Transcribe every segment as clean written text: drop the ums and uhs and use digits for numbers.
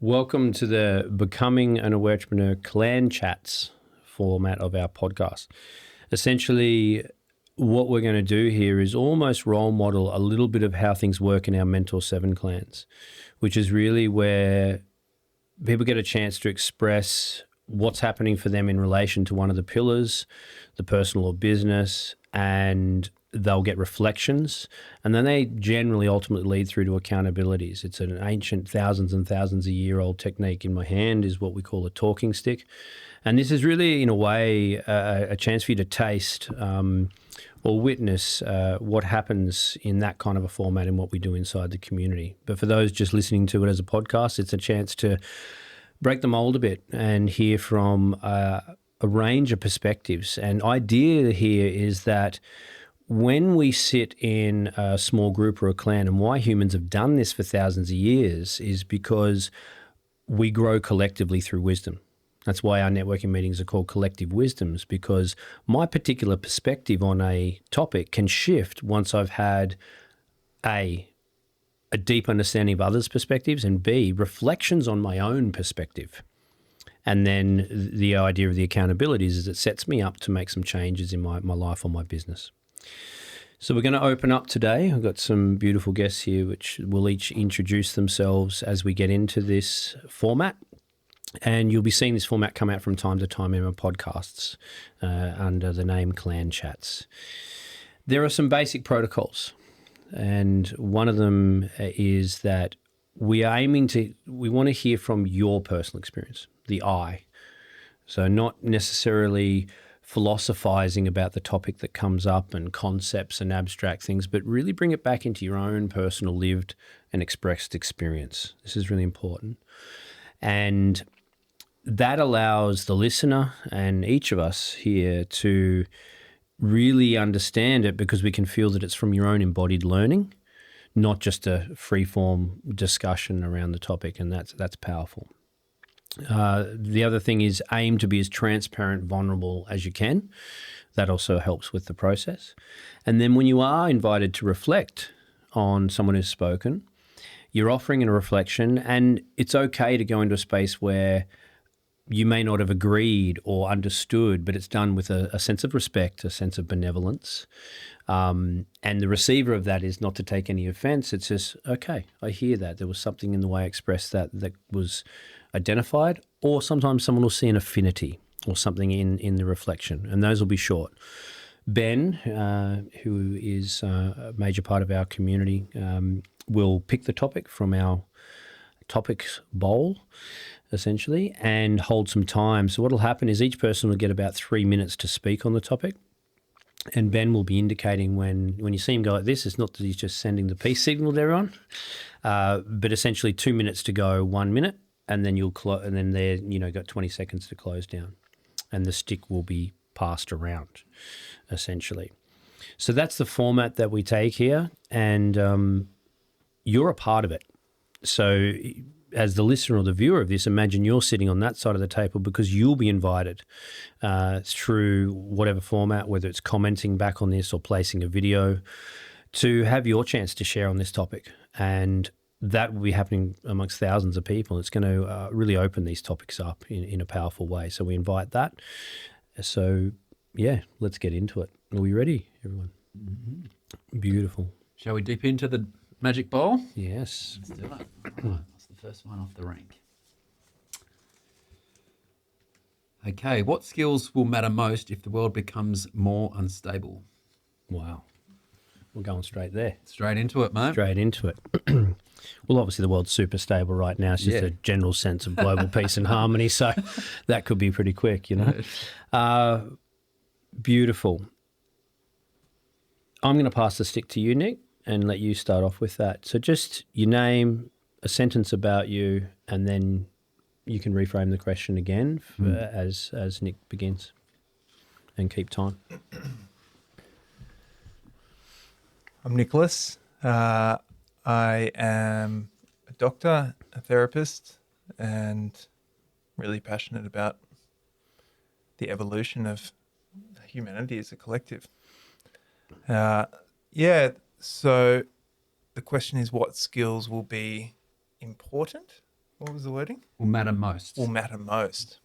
Welcome to the Becoming an Awaretrepreneur Clan Chats format of our podcast. Essentially, what we're going to do here is almost role model a little bit of how things work in our Mentor7 clans, which is really where people get a chance to express what's happening for them in relation to one of the pillars, the personal or business, and they'll get reflections, and then they generally ultimately lead through to accountabilities. It's an ancient thousands and thousands of year old technique. In my hand is what we call a talking stick. And this is really, in a way, a chance for you to taste or witness what happens in that kind of a format and what we do inside the community. But for those just listening to it as a podcast, it's a chance to break the mold a bit and hear from a range of perspectives. And idea here is that when we sit in a small group or a clan, and why humans have done this for thousands of years is because we grow collectively through wisdom. That's why our networking meetings are called collective wisdoms, because my particular perspective on a topic can shift once I've had a deep understanding of others' perspectives, and B, reflections on my own perspective. And then the idea of the accountabilities is it sets me up to make some changes in my life or my business. So we're going to open up today. I've got some beautiful guests here which will each introduce themselves as we get into this format. And you'll be seeing this format come out from time to time in our podcasts under the name Clan Chats. There are some basic protocols, and one of them is that we want to hear from your personal experience, the I. So not necessarily philosophizing about the topic that comes up and concepts and abstract things, but really bring it back into your own personal lived and expressed experience. This is really important. And that allows the listener and each of us here to really understand it, because we can feel that it's from your own embodied learning, not just a free-form discussion around the topic, and that's powerful. The other thing is aim to be as transparent, vulnerable as you can. That also helps with the process. And then when you are invited to reflect on someone who's spoken, you're offering a reflection, and it's okay to go into a space where you may not have agreed or understood, but it's done with a sense of respect, a sense of benevolence. And the receiver of that is not to take any offense. It's just, okay, I hear that. There was something in the way I expressed that was identified, or sometimes someone will see an affinity or something in the reflection, and those will be short. Ben, who is a major part of our community, will pick the topic from our topics bowl, essentially, and hold some time. So what will happen is each person will get about 3 minutes to speak on the topic, and Ben will be indicating when you see him go like this, it's not that he's just sending the peace signal to everyone, but essentially 2 minutes to go, 1 minute, and then and then there, got 20 seconds to close down, and the stick will be passed around, essentially. So that's the format that we take here, and you're a part of it. So as the listener or the viewer of this, imagine you're sitting on that side of the table, because you'll be invited through whatever format, whether it's commenting back on this or placing a video, to have your chance to share on this topic. And that will be happening amongst thousands of people. It's going to really open these topics up in a powerful way. So we invite that. So, yeah, let's get into it. Are we ready, everyone? Mm-hmm. Beautiful. Shall we dip into the magic bowl? Yes. Let's do it. All right, that's the first one off the rank. Okay, what skills will matter most if the world becomes more unstable? Wow. We're going straight there. Straight into it, mate. Straight into it. Well, obviously the world's super stable right now. It's just a general sense of global peace and harmony. So that could be pretty quick, Beautiful. I'm going to pass the stick to you, Nick, and let you start off with that. So just your name, a sentence about you, and then you can reframe the question again as Nick begins, and keep time. I'm Nicholas. I am a doctor, a therapist, and really passionate about the evolution of humanity as a collective. So the question is, what skills will be important what was the wording? Will matter most. Will matter most.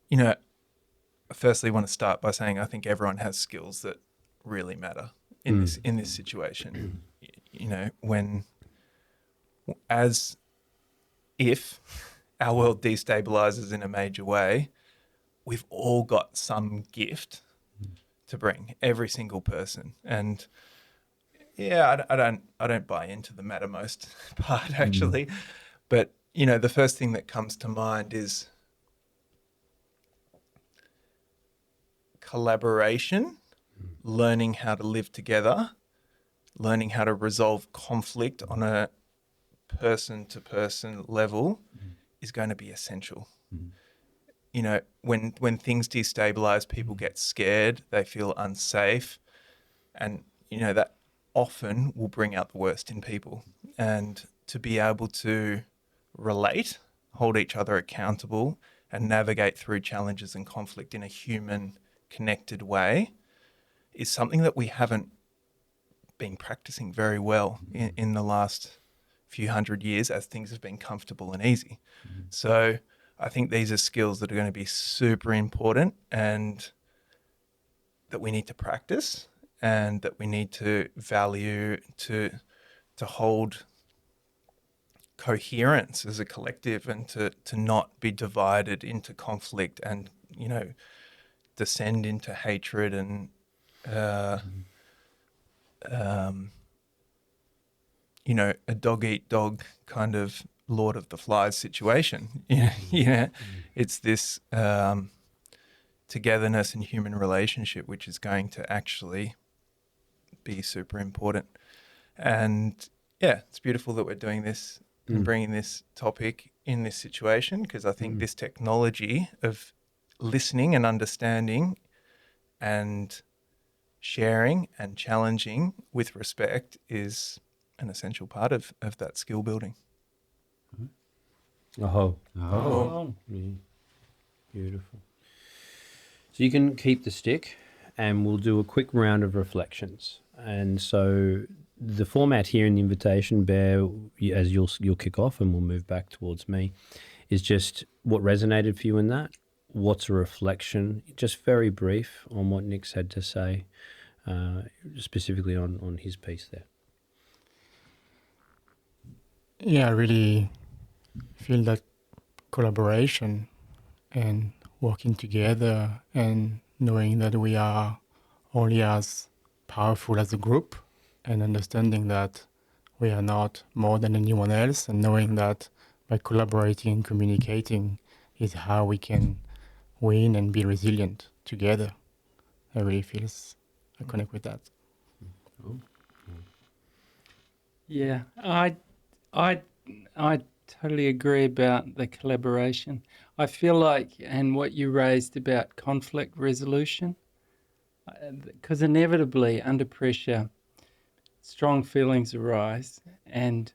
You know, I firstly want to start by saying I think everyone has skills that really matter in this situation. You know, if our world destabilizes in a major way, we've all got some gift to bring, every single person. And yeah, I don't buy into the matter most part actually, but you know, the first thing that comes to mind is collaboration, learning how to live together, learning how to resolve conflict on a person-to-person level is going to be essential. You know, when things destabilize, people get scared, they feel unsafe, and you know that often will bring out the worst in people. And to be able to relate, hold each other accountable, and navigate through challenges and conflict in a human, connected way is something that we haven't been practicing very well in the last few hundred years as things have been comfortable and easy. So I think these are skills that are going to be super important and that we need to practice and that we need to value to hold coherence as a collective and to not be divided into conflict and, you know, descend into hatred and, you know, a dog-eat-dog kind of Lord of the Flies situation. It's this togetherness and human relationship which is going to actually be super important. And yeah, it's beautiful that we're doing this and bringing this topic in this situation, because I think this technology of listening and understanding and sharing and challenging with respect is an essential part of that skill building. Oh. Yeah. Beautiful. So you can keep the stick and we'll do a quick round of reflections. And so the format here in the invitation, Bear, as you'll kick off and we'll move back towards me, is just what resonated for you in that. What's a reflection, just very brief on what Nick's had to say, specifically on his piece there. Yeah, I really feel that collaboration and working together and knowing that we are only as powerful as a group and understanding that we are not more than anyone else, and knowing that by collaborating and communicating is how we can win and be resilient together. I really I connect with that. Yeah, I totally agree about the collaboration. I feel like, and what you raised about conflict resolution, because inevitably under pressure, strong feelings arise, and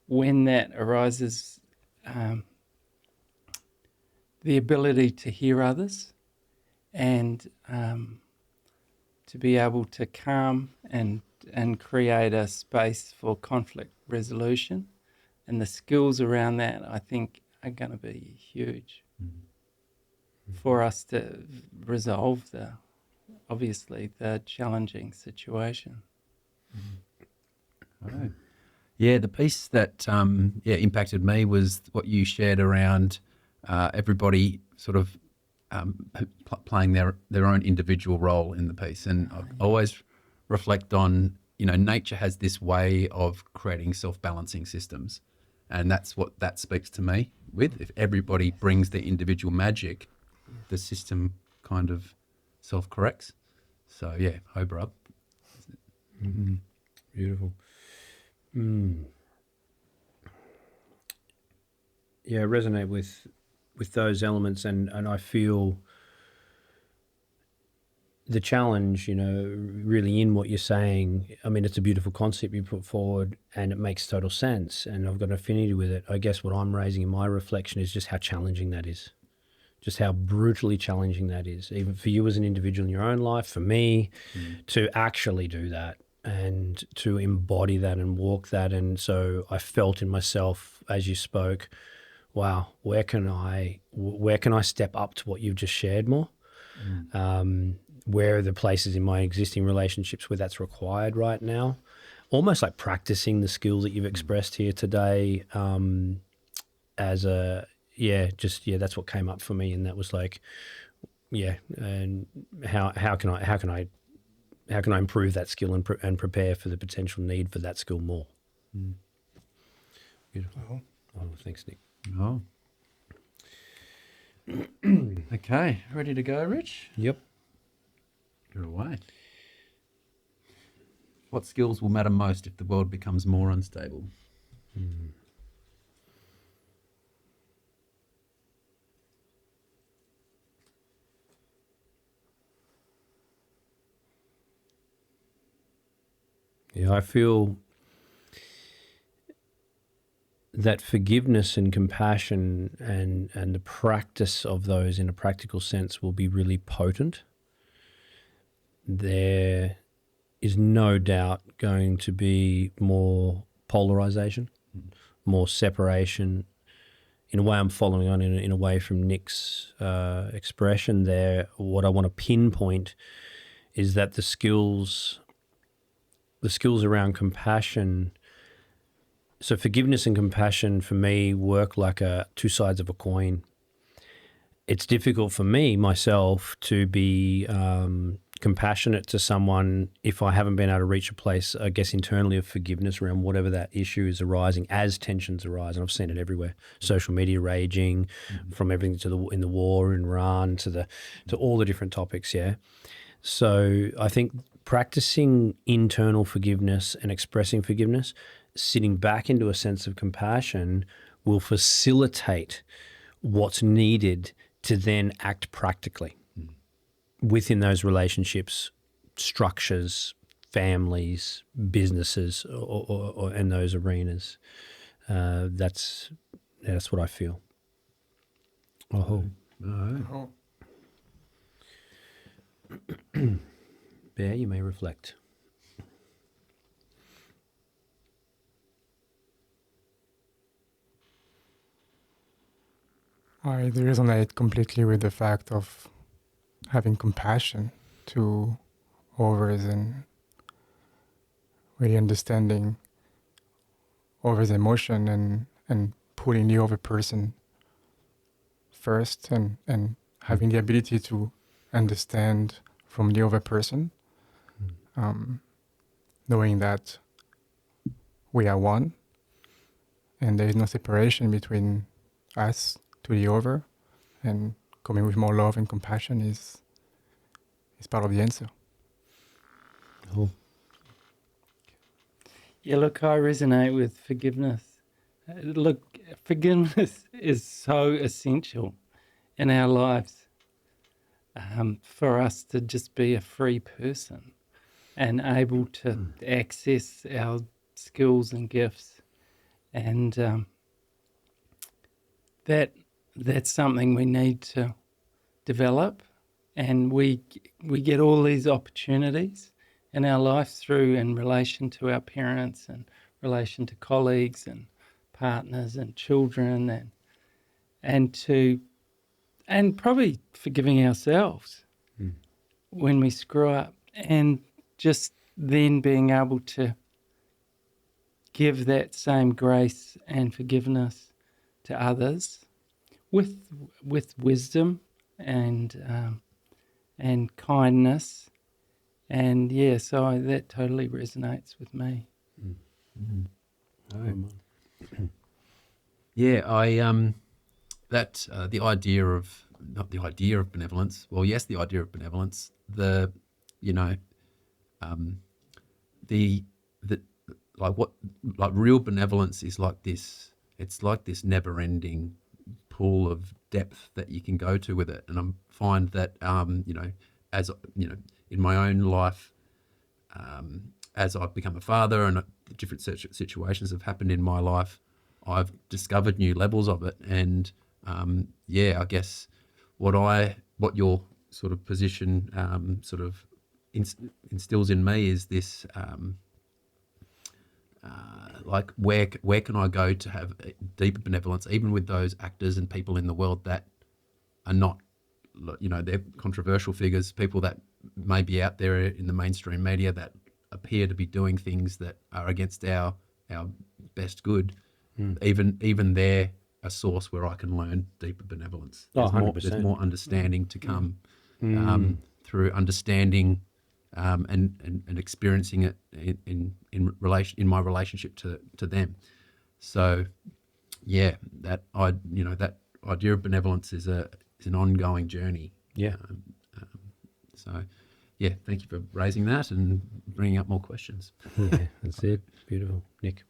when that arises, the ability to hear others and to be able to calm and create a space for conflict resolution, and the skills around that, I think, are going to be huge for us to resolve the challenging situation. Right. Yeah, the piece that impacted me was what you shared around everybody sort of playing their own individual role in the piece. And I always reflect on, nature has this way of creating self-balancing systems. And that's what that speaks to me with. If everybody brings their individual magic, the system kind of self-corrects. So, yeah, Hobra up. Mm-hmm. Beautiful. Yeah, I resonate with those elements, and I feel the challenge, really in what you're saying. I mean, it's a beautiful concept you put forward and it makes total sense, and I've got an affinity with it. I guess what I'm raising in my reflection is just how challenging that is, just how brutally challenging that is, even for you as an individual in your own life, for me to actually do that. and to embody that and walk that. And so I felt in myself as you spoke, wow, where can I step up to what you've just shared more? Where are the places in my existing relationships where that's required right now? Almost like practicing the skills that you've expressed here today, that's what came up for me. And that was like, and how can I improve that skill and prepare for the potential need for that skill more? Beautiful. Oh, thanks, Nick. Oh. Okay, ready to go, Rich? Yep. You're away. What skills will matter most if the world becomes more unstable? Yeah, I feel that forgiveness and compassion and the practice of those in a practical sense will be really potent. There is no doubt going to be more polarization, more separation. In a way, I'm following on in a way from Nick's expression there. What I want to pinpoint is that the skills around compassion. So forgiveness and compassion for me work like two sides of a coin. It's difficult for me myself to be compassionate to someone if I haven't been able to reach a place, I guess, internally of forgiveness around whatever that issue is arising as tensions arise. And I've seen it everywhere. Social media raging, from everything in the war in Iran to all the different topics. Yeah. So I think practicing internal forgiveness and expressing forgiveness, sitting back into a sense of compassion will facilitate what's needed to then act practically within those relationships, structures, families, businesses, or in those arenas. That's what I feel. Oh. Oh. Bear, you may reflect. I resonate completely with the fact of having compassion to others and really understanding others' emotion and putting the other person first and having the ability to understand from the other person, knowing that we are one and there is no separation between us to the other, and coming with more love and compassion is part of the answer. Oh. Yeah, look, I resonate with forgiveness. Look, forgiveness is so essential in our lives for us to just be a free person and able to access our skills and gifts. And that's something we need to develop. And we get all these opportunities in our lives through in relation to our parents and relation to colleagues and partners and children and probably forgiving ourselves when we screw up, and just then being able to give that same grace and forgiveness to others with wisdom and kindness. And yeah, so that totally resonates with me. Yeah, I the idea of, not the idea of benevolence. Well, yes, the idea of benevolence. The real benevolence is like this. It's like this never-ending pool of depth that you can go to with it. And I find that as in my own life, as I've become a father and different situations have happened in my life, I've discovered new levels of it. And I guess what your sort of position sort of instills in me is this like where can I go to have deeper benevolence, even with those actors and people in the world that are not, they're controversial figures, people that may be out there in the mainstream media that appear to be doing things that are against our best good. Even they're a source where I can learn deeper benevolence. Oh, There's 100%. more understanding to come through understanding and experiencing it in my relationship to them. So, yeah, that idea of benevolence is an ongoing journey. Yeah. So, yeah, thank you for raising that and bringing up more questions. Yeah, that's it. Beautiful. Nick.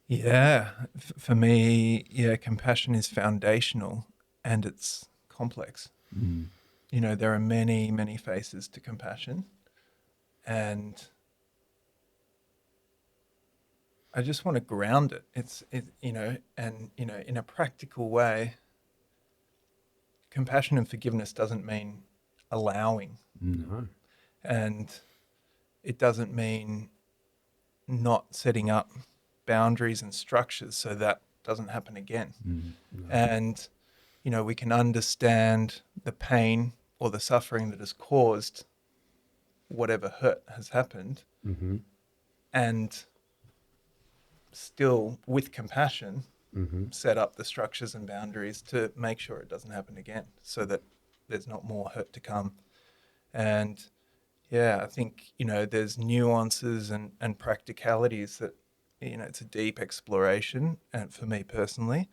Yeah, for me, compassion is foundational and it's complex. There are many, many faces to compassion, and I just want to ground it. In a practical way, compassion and forgiveness doesn't mean allowing. No. And it doesn't mean not setting up boundaries and structures so that doesn't happen again. No. And, we can understand the pain or the suffering that has caused whatever hurt has happened, and still, with compassion, set up the structures and boundaries to make sure it doesn't happen again, so that there's not more hurt to come. And I think, there's nuances and practicalities that, it's a deep exploration, and for me personally,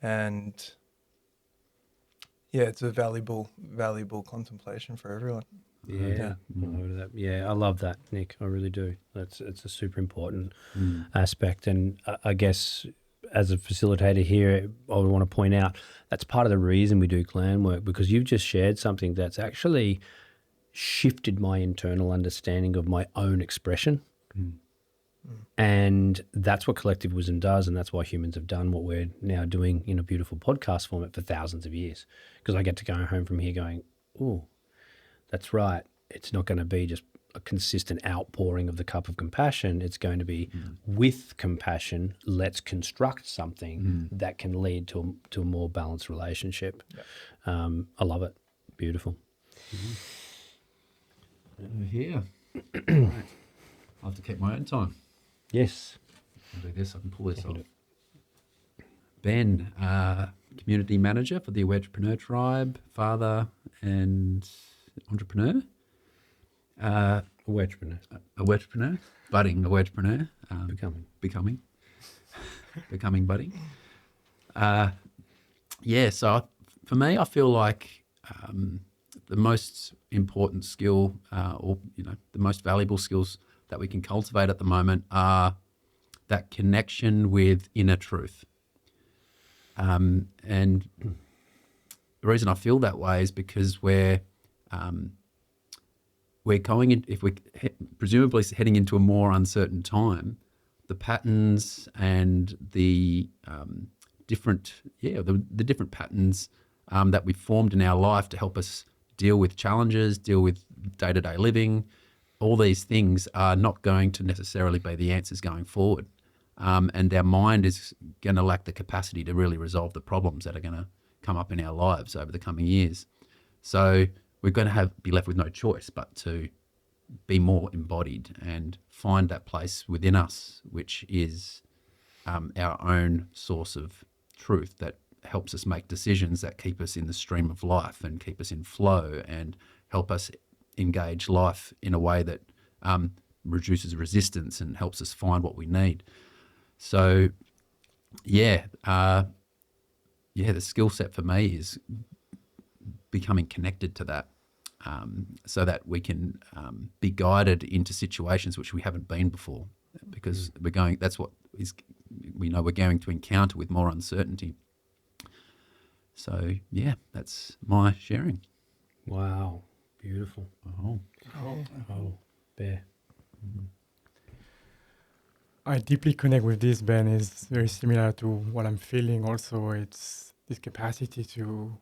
and it's a valuable contemplation for everyone. Yeah. I love that, Nick. I really do. It's a super important aspect. And I guess as a facilitator here, I would want to point out that's part of the reason we do clan work, because you've just shared something that's actually shifted my internal understanding of my own expression. And that's what collective wisdom does, and that's why humans have done what we're now doing in a beautiful podcast format for thousands of years. Because I get to go home from here going, oh, that's right. It's not going to be just a consistent outpouring of the cup of compassion. It's going to be with compassion, let's construct something that can lead to a more balanced relationship. I love it. Beautiful. Here. Right. I'll have to keep my own time. Yes. I'll do this. I can pull this off. Ben, community manager for the Awaretrepreneur tribe, father and entrepreneur. Awaretrepreneur, budding Awaretrepreneur. Becoming budding. So for me, I feel like the most important skill the most valuable skills that we can cultivate at the moment are that connection with inner truth. And the reason I feel that way is because we're going in, if we're presumably heading into a more uncertain time, the patterns and the different patterns that we've formed in our life to help us deal with challenges, deal with day-to-day living, all these things are not going to necessarily be the answers going forward. And our mind is going to lack the capacity to really resolve the problems that are going to come up in our lives over the coming years. So we're going to be left with no choice but to be more embodied and find that place within us, which is our own source of truth that helps us make decisions that keep us in the stream of life and keep us in flow and help us engage life in a way that reduces resistance and helps us find what we need. So, the skill set for me is becoming connected to that, so that we can be guided into situations which we haven't been before, because we're going to encounter with more uncertainty. So, that's my sharing. Wow. Beautiful. Oh, Bear. I deeply connect with this, Ben. Is very similar to what I'm feeling. Also, it's this capacity to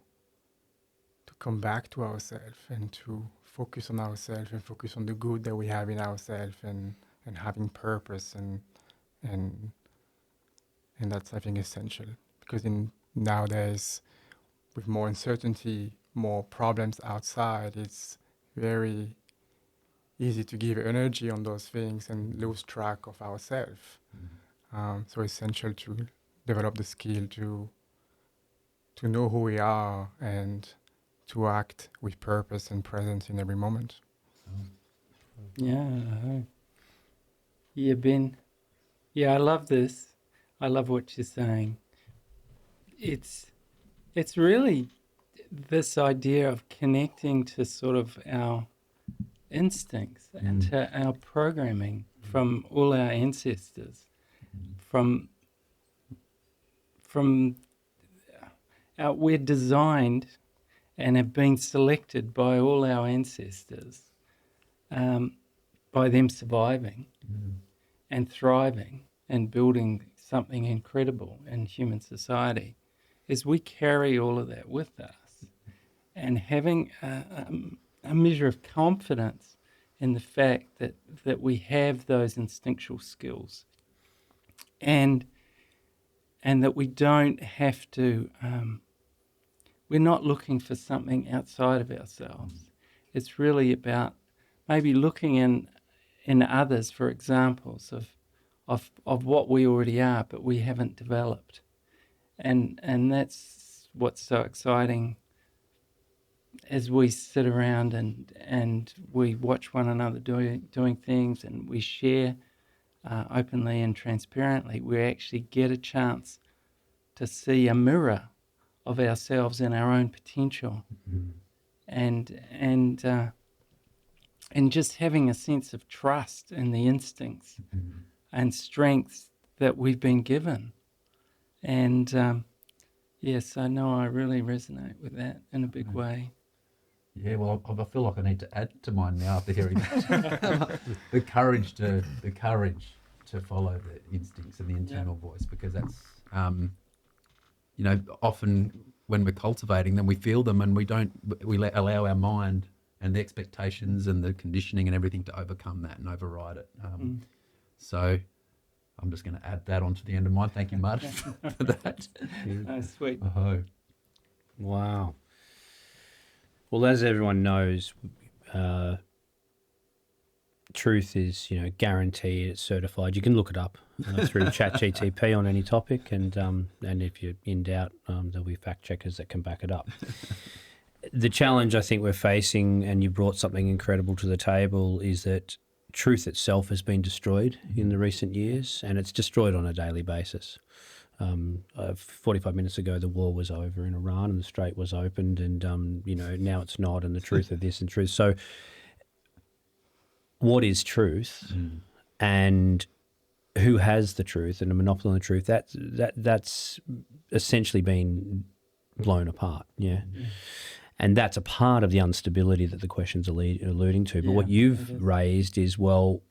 come back to ourselves and to focus on ourselves and focus on the good that we have in ourselves and having purpose and that's, I think, essential, because in nowadays with more uncertainty, more problems outside, it's very easy to give energy on those things and lose track of ourselves. So essential to develop the skill to know who we are and to act with purpose and presence in every moment. Yeah. Yeah, Ben. Yeah, I love this. I love what you're saying. It's really this idea of connecting to sort of our instincts and to our programming from all our ancestors, from we're designed and have been selected by all our ancestors, by them surviving and thriving and building something incredible in human society, is we carry all of that with us, and having a measure of confidence in the fact that we have those instinctual skills, and that we don't have to, we're not looking for something outside of ourselves. It's really about maybe looking in others for examples of what we already are, but we haven't developed. And that's what's so exciting as we sit around and we watch one another doing things, and we share openly and transparently. We actually get a chance to see a mirror of ourselves and our own potential, and just having a sense of trust in the instincts and strengths that we've been given. And yes, I know I really resonate with that in a big way. Yeah, well, I feel like I need to add to mine now after hearing that. the courage to follow the instincts and the internal voice, because that's, often when we're cultivating them, we feel them and we allow our mind and the expectations and the conditioning and everything to overcome that and override it. So I'm just going to add that onto the end of mine. Thank you, Mud, for that. Oh, sweet. Oh. Wow. Well, as everyone knows, truth is, guaranteed, it's certified. You can look it up through ChatGTP on any topic, and if you're in doubt, there'll be fact checkers that can back it up. The challenge I think we're facing, and you brought something incredible to the table, is that truth itself has been destroyed in the recent years, and it's destroyed on a daily basis. 45 minutes ago, the war was over in Iran and the Strait was opened, and now it's not, and the truth of this and truth. So what is truth, and who has the truth and a monopoly on the truth? That's essentially been blown apart. And that's a part of the instability that the question's alluding to. But what you've raised is, well,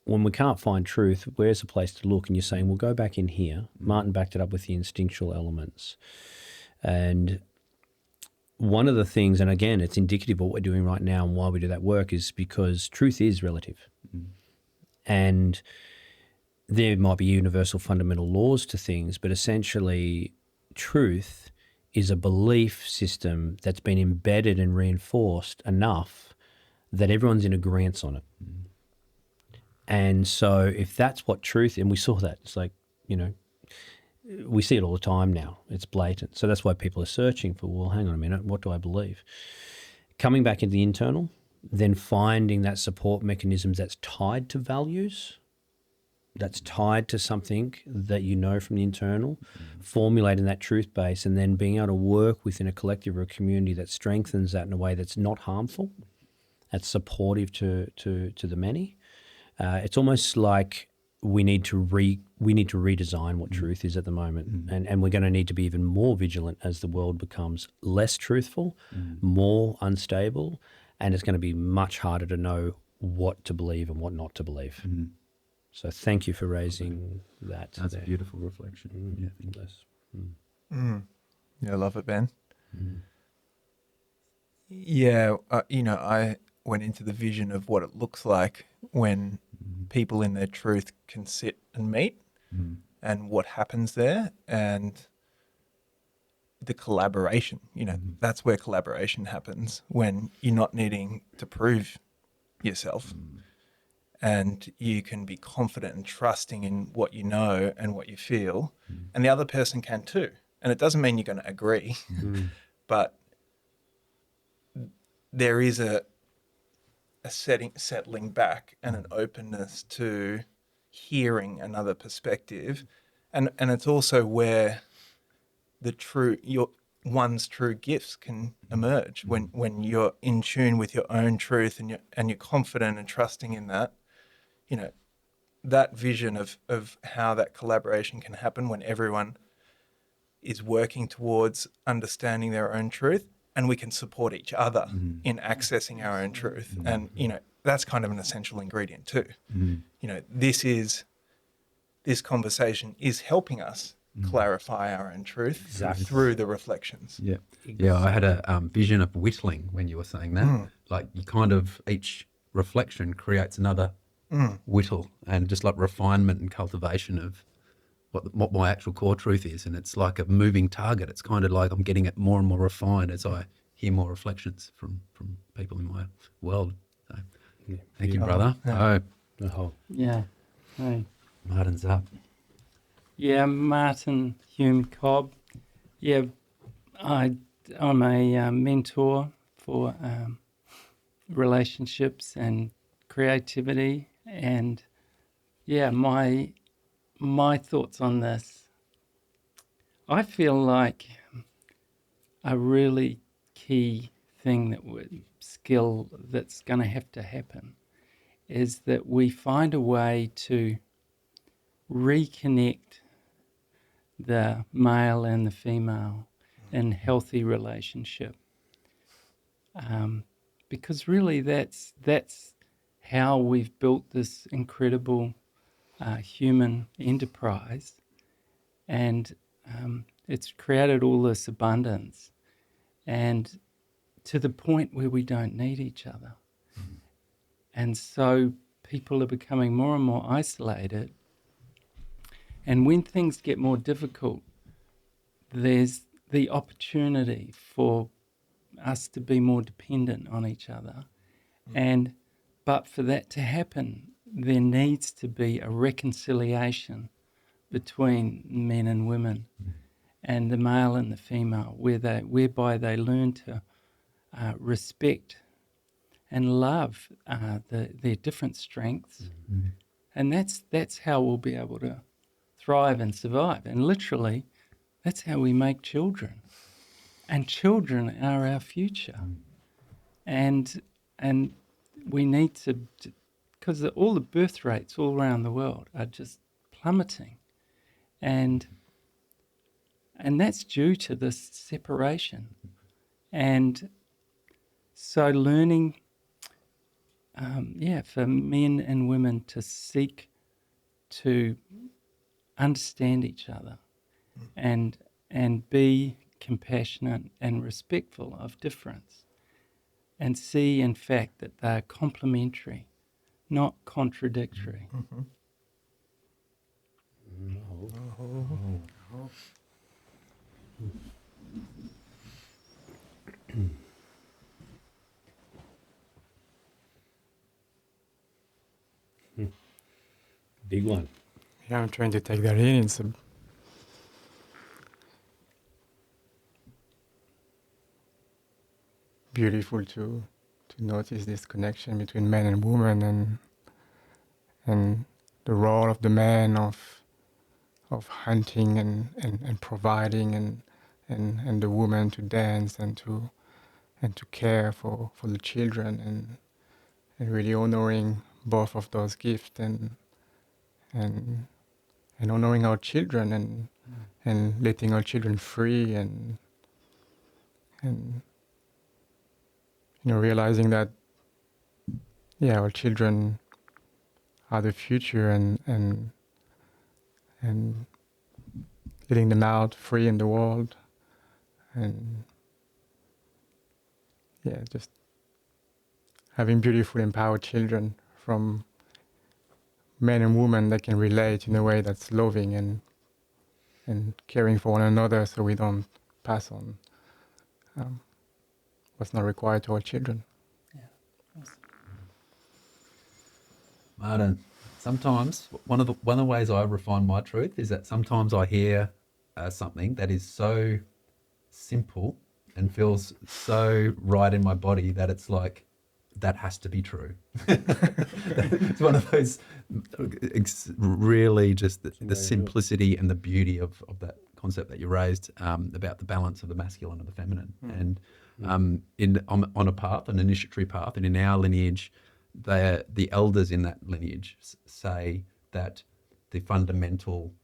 when we can't find truth, where's the place to look? And you're saying, well, go back in here. Martin backed it up with the instinctual elements. And one of the things, and again, it's indicative of what we're doing right now and why we do that work, is because truth is relative. And there might be universal fundamental laws to things, but essentially truth is a belief system that's been embedded and reinforced enough that everyone's in agreement on it. And so if that's what truth, and we saw that, it's like, we see it all the time now. It's blatant. So that's why people are searching for, well, hang on a minute, what do I believe? Coming back into the internal, then finding that support mechanism that's tied to values, that's tied to something that you know from the internal, formulating that truth base, and then being able to work within a collective or a community that strengthens that in a way that's not harmful, that's supportive to the many. It's almost like we need to redesign what truth is at the moment, and we're going to need to be even more vigilant as the world becomes less truthful, more unstable, and it's going to be much harder to know what to believe and what not to believe. So thank you for raising that. That's a beautiful reflection. Yeah, thank you. Yeah, I love it, Ben. Yeah, I went into the vision of what it looks like when people in their truth can sit and meet, and what happens there, and the collaboration. That's where collaboration happens, when you're not needing to prove yourself, and you can be confident and trusting in what you know and what you feel, and the other person can too. And it doesn't mean you're going to agree, but there is a settling back and an openness to hearing another perspective, and it's also where one's true gifts can emerge, when you're in tune with your own truth, and you're confident and trusting in that. That vision of how that collaboration can happen when everyone is working towards understanding their own truth, and we can support each other in accessing our own truth. And, that's kind of an essential ingredient too. This conversation is helping us clarify our own truth through the reflections. Yeah. Yeah, I had a vision of whittling when you were saying that. Like, you kind of, each reflection creates another whittle, and just like refinement and cultivation of what my actual core truth is. And it's like a moving target. It's kind of like I'm getting it more and more refined as I hear more reflections from people in my world. So, thank you, brother. Yeah. Hey. Martin's up. Yeah, Martin Hume Cobb. Yeah, I'm a mentor for relationships and creativity, and yeah, my thoughts on this. I feel like a really key skill that's going to have to happen is that we find a way to reconnect the male and the female in healthy relationship, because really that's how we've built this incredible human enterprise, and it's created all this abundance, and to the point where we don't need each other. And so people are becoming more and more isolated. And when things get more difficult, there's the opportunity for us to be more dependent on each other. But for that to happen, there needs to be a reconciliation between men and women, and the male and the female, whereby they learn to respect and love their different strengths. And that's how we'll be able to thrive and survive. And literally, that's how we make children. And children are our future. And we need to, because all the birth rates all around the world are just plummeting. And that's due to this separation. And so learning, for men and women to seek to understand each other and be compassionate and respectful of difference, and see, in fact, that they're complementary, not contradictory. Big one. Yeah, I'm trying to take that in. It's beautiful to notice this connection between man and woman, and the role of the man of hunting and providing, and the woman to dance and to care for the children, and really honoring both of those gifts, and honoring our children, and letting our children free, and realizing that our children are the future, and letting them out free in the world, and just having beautiful, empowered children from men and women that can relate in a way that's loving and caring for one another, so we don't pass on what's not required to our children. Martin, sometimes one of the ways I refine my truth is that sometimes I hear something that is so simple and feels so right in my body that it's like, that has to be true. It's one of those really just the simplicity and the beauty of that concept that you raised about the balance of the masculine and the feminine. And on a path, an initiatory path, and in our lineage, the elders in that lineage say that the fundamental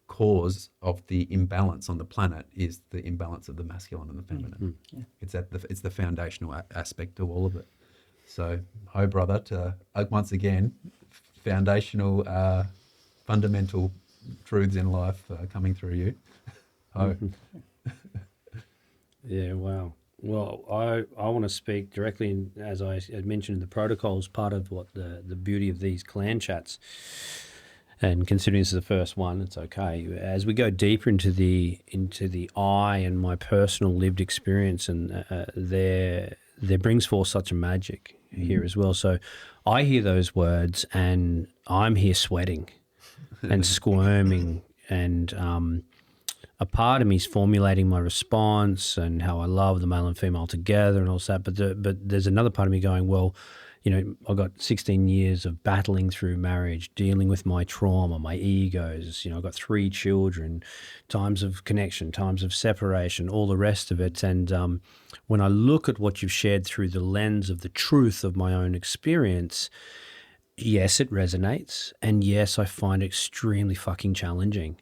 cause of the imbalance on the planet is the imbalance of the masculine and the feminine. It's the foundational aspect of all of it. So, ho brother, to once again, foundational, fundamental truths in life coming through you. Ho. Yeah, wow. Well, I want to speak directly, as I had mentioned in the protocols, part of what the beauty of these clan chats, and considering this is the first one, it's okay. As we go deeper into the I and my personal lived experience, and there brings forth such a magic here as well. So I hear those words and I'm here sweating and squirming, and a part of me is formulating my response and how I love the male and female together and all that. But there's another part of me going, well, you know, I got 16 years of battling through marriage, dealing with my trauma, my egos. You know, I got 3 children, times of connection, times of separation, all the rest of it. And when I look at what you've shared through the lens of the truth of my own experience, yes, it resonates. And yes, I find it extremely fucking challenging.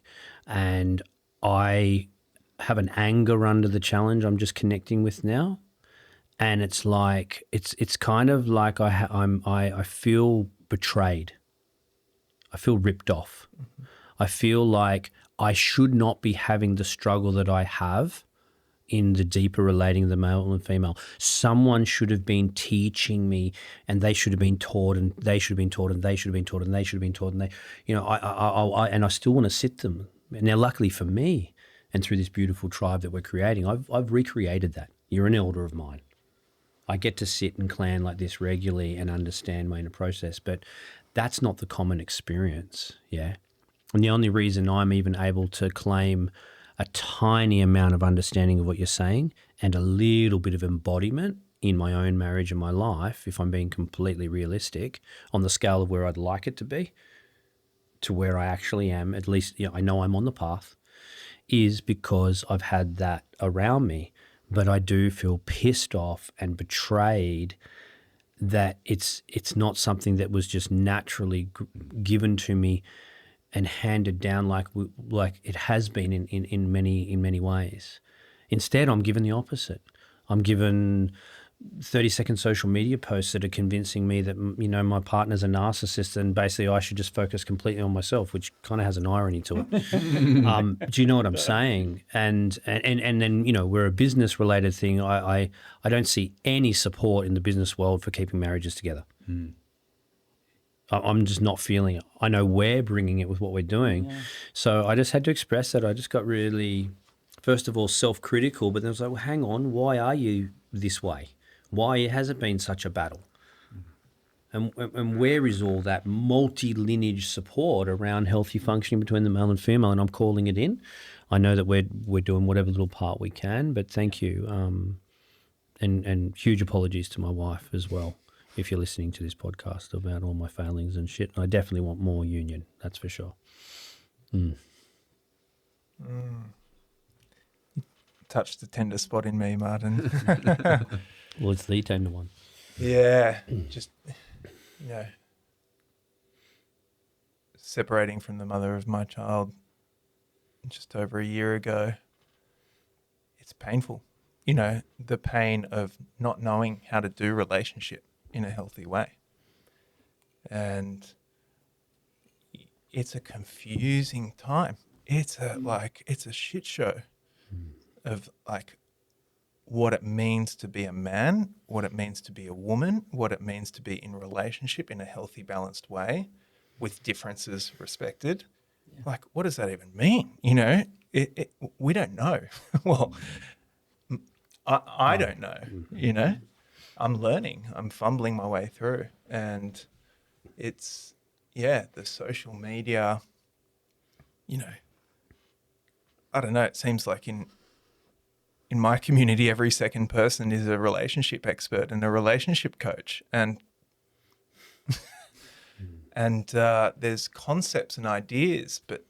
And I have an anger under the challenge I'm just connecting with now. And it's like, it's kind of like I feel betrayed. I feel ripped off. Mm-hmm. I feel like I should not be having the struggle that I have in the deeper relating of the male and female. Someone should have been teaching me, and they should have been taught, and they should have been taught, and they should have been taught, and they should have been taught, and they, you know, I still want to sit them. Now, luckily for me, and through this beautiful tribe that we're creating, I've recreated that. You're an elder of mine. I get to sit and clan like this regularly and understand my inner process, but that's not the common experience, yeah? And the only reason I'm even able to claim a tiny amount of understanding of what you're saying and a little bit of embodiment in my own marriage and my life, if I'm being completely realistic, on the scale of where I'd like it to be, to where I actually am, at least, you know, I know I'm on the path, is because I've had that around me. But I do feel pissed off and betrayed that it's not something that was just naturally given to me and handed down like it has been in many ways. Instead, I'm given the opposite. I'm given 30-second social media posts that are convincing me that, you know, my partner's a narcissist and basically I should just focus completely on myself, which kind of has an irony to it. Do you know what I'm saying? And then, you know, we're a business related thing. I don't see any support in the business world for keeping marriages together. I'm just not feeling it. I know we're bringing it with what we're doing. Yeah. So I just had to express that. I just got really, first of all, self-critical, but then I was like, well, hang on, why are you this way? Why has it been such a battle? And where is all that multi-lineage support around healthy functioning between the male and female? And I'm calling it in. I know that we're doing whatever little part we can, but thank you. And huge apologies to my wife as well, if you're listening to this podcast, about all my failings and shit. I definitely want more union, that's for sure. Touched the tender spot in me, Martin. Well, it's the tender one. Yeah, just, you know, separating from the mother of my child just over a year ago, it's painful. You know, the pain of not knowing how to do relationship in a healthy way. And it's a confusing time. It's a shit show of like what it means to be a man, what it means to be a woman, what it means to be in relationship in a healthy, balanced way with differences respected. Yeah. Like, what does that even mean? We don't know. Well, I don't know, I'm learning, I'm fumbling my way through. And it's, the social media, I don't know, it seems like in my community, every second person is a relationship expert and a relationship coach. And there's concepts and ideas, but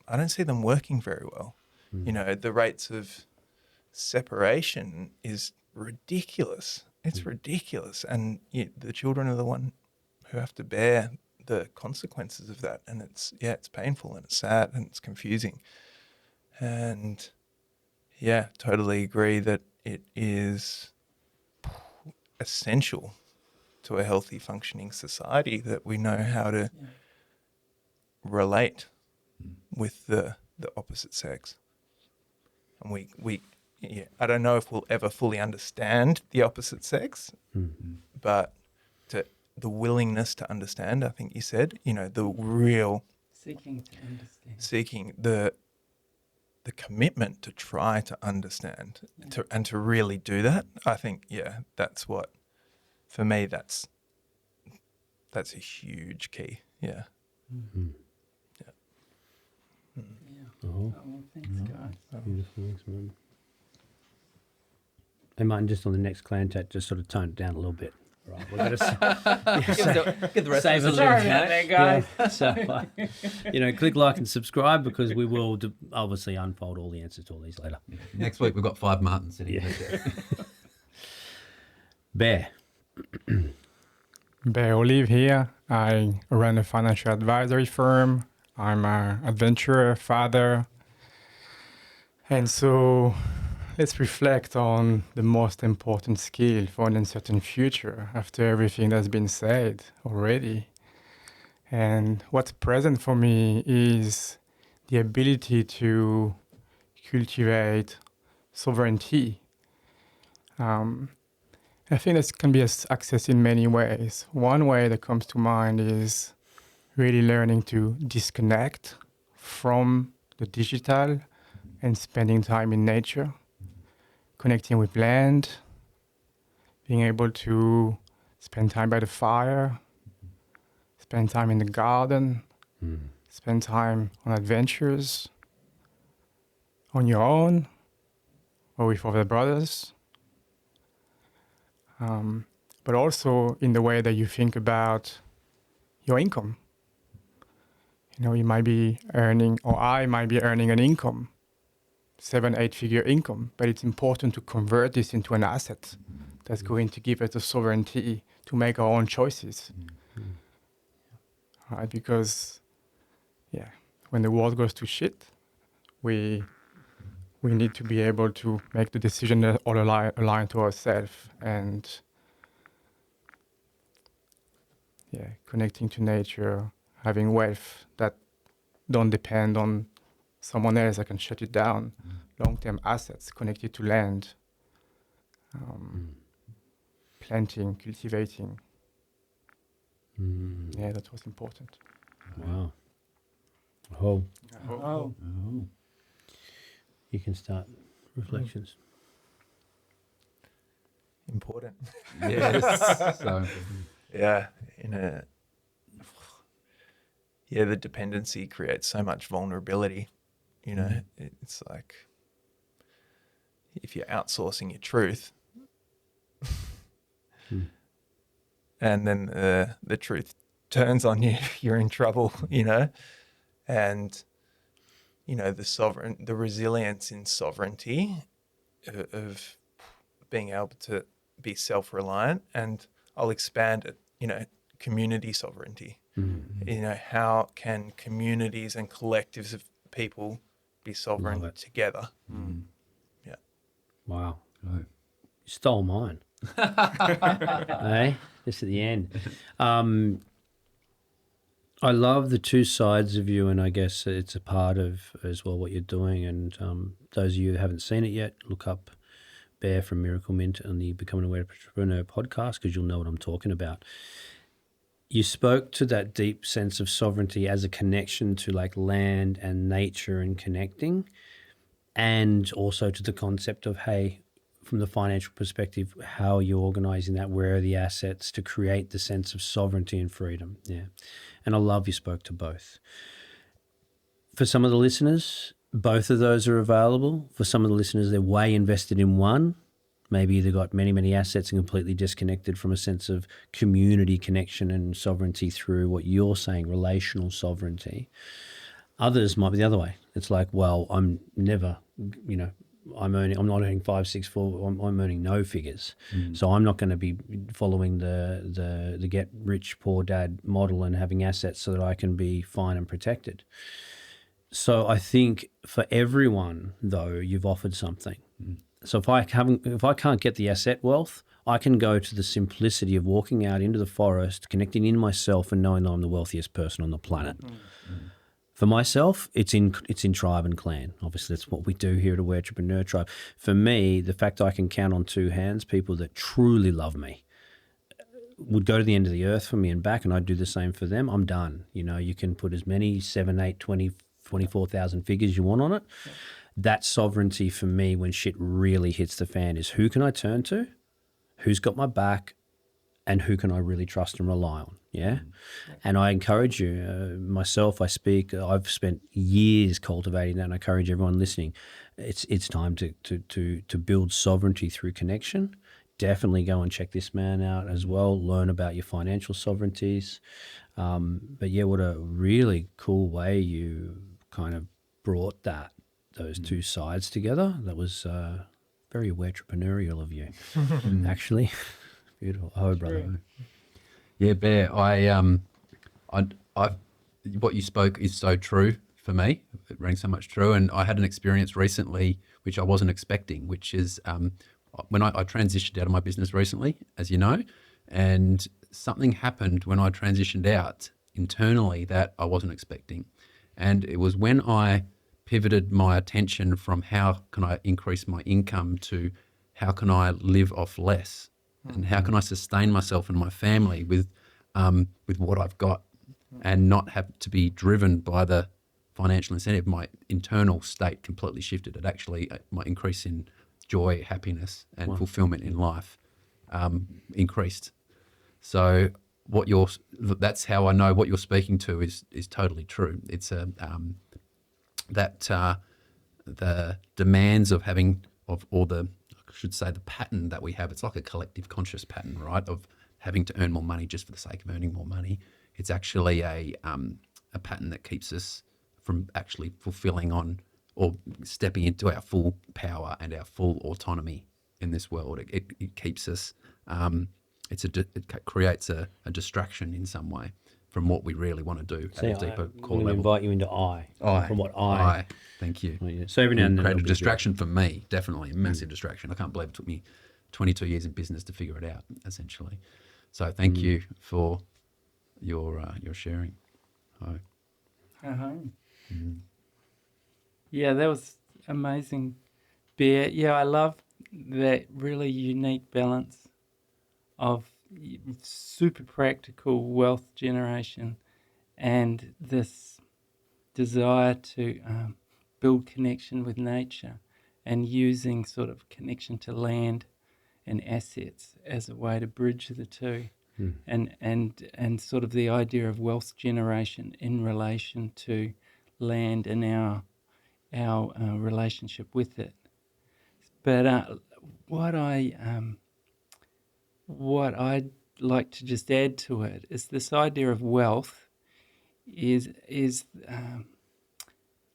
I don't see them working very well. The rates of separation is ridiculous. It's ridiculous. And the children are the one who have to bear the consequences of that. And it's painful and it's sad and it's confusing. And totally agree that it is essential to a healthy, functioning society that we know how to relate with the opposite sex. And we I don't know if we'll ever fully understand the opposite sex, but the willingness to understand, I think you said, the real Seeking to understand. seeking the commitment to try to understand and to really do that. I think, that's what, for me, that's a huge key. Yeah. Oh, well, thanks, guys. Beautiful. Thanks, man. Hey, Martin, just on the next clan chat, just sort of tone it down a little bit. Right, we've got to Give the rest save of a us little a Sorry about bit. that, guys. So, click like and subscribe because we will obviously unfold all the answers to all these later. Next week we've got 5 Martins sitting Yeah. there. Bear. Bear Olive here. I run a financial advisory firm. I'm an adventurer, father. And so let's reflect on the most important skill for an uncertain future after everything that's been said already. And what's present for me is the ability to cultivate sovereignty. I think this can be accessed in many ways. One way that comes to mind is really learning to disconnect from the digital and spending time in nature, connecting with land, being able to spend time by the fire, spend time in the garden, spend time on adventures on your own or with other brothers. But also in the way that you think about your income. You might be earning, or I might be earning an income, 7-8-figure income, but it's important to convert this into an asset that's going to give us the sovereignty to make our own choices. Right? Because, when the world goes to shit, we need to be able to make the decision that all align to ourselves and connecting to nature, having wealth that don't depend on someone else that can shut it down, long-term assets connected to land, planting, cultivating. That was important. Wow. Oh, Oh, you can start reflections. Important. Yes. So, The dependency creates so much vulnerability. It's like if you're outsourcing your truth and then the truth turns on you, you're in trouble, and the resilience in sovereignty of being able to be self-reliant, and I'll expand it, community sovereignty. How can communities and collectives of people be sovereign together? Wow. right. You stole mine. Hey, just at the end. I love the two sides of you, and I guess it's a part of as well what you're doing. And those of you who haven't seen it yet, look up Bear from Miracle Mint on the Become an Awaretrepreneur podcast, because you'll know what I'm talking about. You spoke to that deep sense of sovereignty as a connection to like land and nature and connecting, and also to the concept of, hey, from the financial perspective, how are you organizing that? Where are the assets to create the sense of sovereignty and freedom? Yeah. And I love you spoke to both. For some of the listeners, both of those are available. For some of the listeners, they're way invested in one. Maybe they've got many, many assets and completely disconnected from a sense of community connection and sovereignty through what you're saying, relational sovereignty. Others might be the other way. It's like, well, I'm never, I'm not earning 5, 6, 4, I'm earning no figures. So I'm not going to be following the get rich poor dad model and having assets so that I can be fine and protected. So I think for everyone, though, you've offered something. So if I can't get the asset wealth, I can go to the simplicity of walking out into the forest, connecting in myself, and knowing that I'm the wealthiest person on the planet. For myself, it's in tribe and clan. Obviously, that's what we do here at Awaretrepreneur Tribe. For me, the fact I can count on two hands people that truly love me, would go to the end of the earth for me and back, and I'd do the same for them. I'm done. You can put as many 7, 8, 20, 24,000 figures you want on it. Yeah. That sovereignty for me, when shit really hits the fan, is who can I turn to, who's got my back, and who can I really trust and rely on. Yeah. And I encourage you, myself, I've spent years cultivating that, and I encourage everyone listening. It's time to build sovereignty through connection. Definitely go and check this man out as well. Learn about your financial sovereignties. But yeah, what a really cool way you kind of brought those two sides together. That was very Awarepreneurial of you, actually. Beautiful. Oh, brother. Yeah, Bear. What you spoke is so true for me. It rang so much true, and I had an experience recently which I wasn't expecting, which is when I transitioned out of my business recently, as you know, and something happened when I transitioned out internally that I wasn't expecting. And it was when I pivoted my attention from how can I increase my income to how can I live off less, and how can I sustain myself and my family with what I've got, and not have to be driven by the financial incentive. My internal state completely shifted. It actually, my increase in joy, happiness, and fulfillment in life increased. So that's how I know what you're speaking to is totally true. It's the demands of the pattern that we have. It's like a collective conscious pattern, right? Of having to earn more money just for the sake of earning more money. It's actually a pattern that keeps us from actually fulfilling on or stepping into our full power and our full autonomy in this world. It keeps us. It creates a distraction in some way from what we really want to do at a deeper core level. Invite you into from what I. Thank you. Oh, yeah. So every now and then create a distraction for me, definitely a massive distraction. I can't believe it took me 22 years in business to figure it out, essentially. So thank you for your sharing. Yeah, that was amazing, Bear. Yeah, I love that really unique balance of super practical wealth generation and this desire to build connection with nature, and using sort of connection to land and assets as a way to bridge the two, and sort of the idea of wealth generation in relation to land and our relationship with it. But what I'd like to just add to it is this idea of wealth is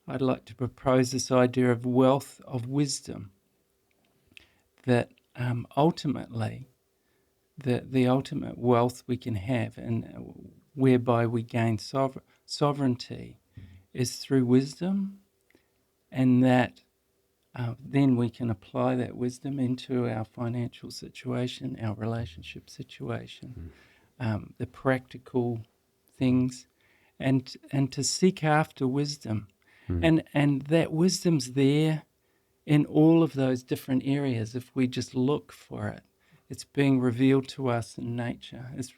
I'd like to propose this idea of wealth of wisdom, that ultimately the ultimate wealth we can have and whereby we gain sovereignty is through wisdom, and that then we can apply that wisdom into our financial situation, our relationship situation, the practical things, and to seek after wisdom. And that wisdom's there in all of those different areas, if we just look for it, it's being revealed to us in nature. It's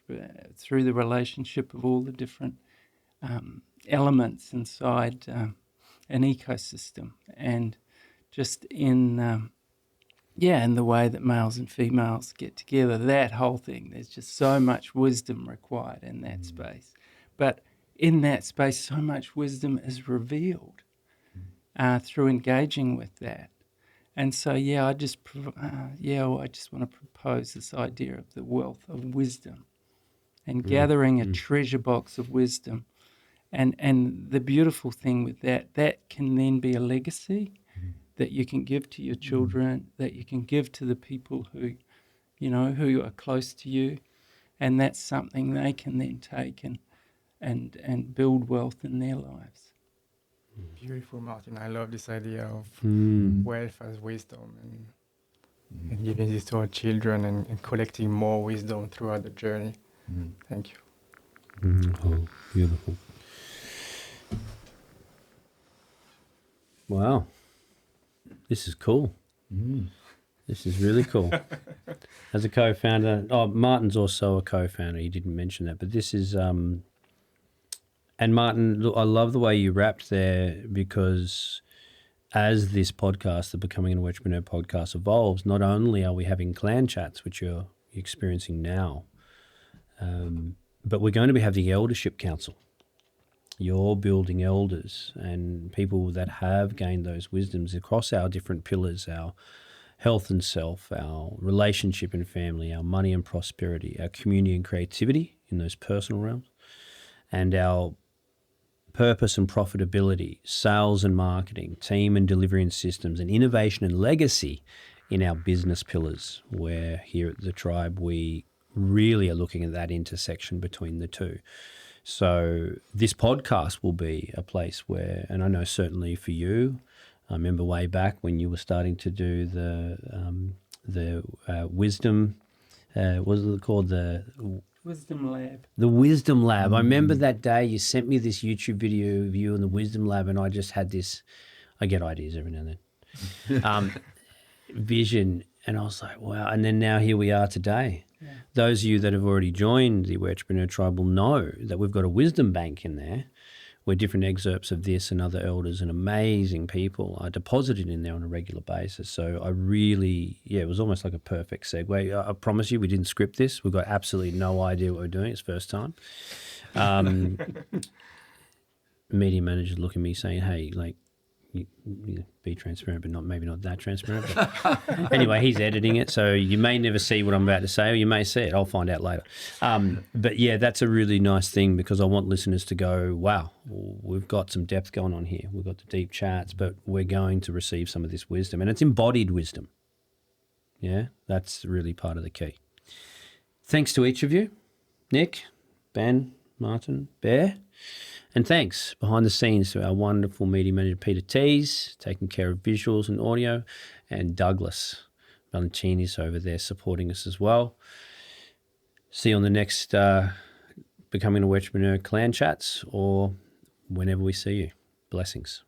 through the relationship of all the different elements inside an ecosystem, and just in the way that males and females get together, that whole thing. There's just so much wisdom required in that space. But in that space, so much wisdom is revealed through engaging with that. And so, I just want to propose this idea of the wealth of wisdom and gathering a treasure box of wisdom. And the beautiful thing with that can then be a legacy that you can give to your children, that you can give to the people who are close to you. And that's something they can then take and build wealth in their lives. Beautiful, Martin. I love this idea of wealth as wisdom and giving this to our children and collecting more wisdom throughout the journey. Thank you. Oh, beautiful. Wow. This is cool. This is really cool. As a co-founder, Martin's also a co-founder. He didn't mention that, but this is... And Martin, look, I love the way you wrapped there, because as this podcast, the Becoming an Awaretrepreneur podcast, evolves, not only are we having clan chats, which you're experiencing now, but we're going to be having the Eldership Council. You're building elders and people that have gained those wisdoms across our different pillars, our health and self, our relationship and family, our money and prosperity, our community and creativity in those personal realms, and our purpose and profitability, sales and marketing, team and delivery and systems, and innovation and legacy in our business pillars, where here at the Tribe we really are looking at that intersection between the two. So this podcast will be a place where, and I know certainly for you, I remember way back when you were starting to do the wisdom, what was it called? The Wisdom Lab. The Wisdom Lab. I remember that day you sent me this YouTube video of you in the Wisdom Lab, and I just had this, I get ideas every now and then, vision, and I was like, wow. And then now here we are today. Yeah. Those of you that have already joined the Awaretrepreneur Tribe will know that we've got a wisdom bank in there where different excerpts of this and other elders and amazing people are deposited in there on a regular basis. So I really, it was almost like a perfect segue. I promise you, we didn't script this. We've got absolutely no idea what we're doing. It's first time. Media manager look at me saying, hey, like, you be transparent, but maybe not that transparent. But anyway, he's editing it, so you may never see what I'm about to say, or you may see it. I'll find out later. But yeah, that's a really nice thing, because I want listeners to go, wow, we've got some depth going on here. We've got the deep chats, but we're going to receive some of this wisdom, and it's embodied wisdom. Yeah, that's really part of the key. Thanks to each of you, Nick, Ben, Martin, Bear. And thanks behind the scenes to our wonderful media manager, Peter Tees, taking care of visuals and audio, and Douglas Valentini's over there supporting us as well. See you on the next Becoming an Awaretrepreneur Clan chats, or whenever we see you. Blessings.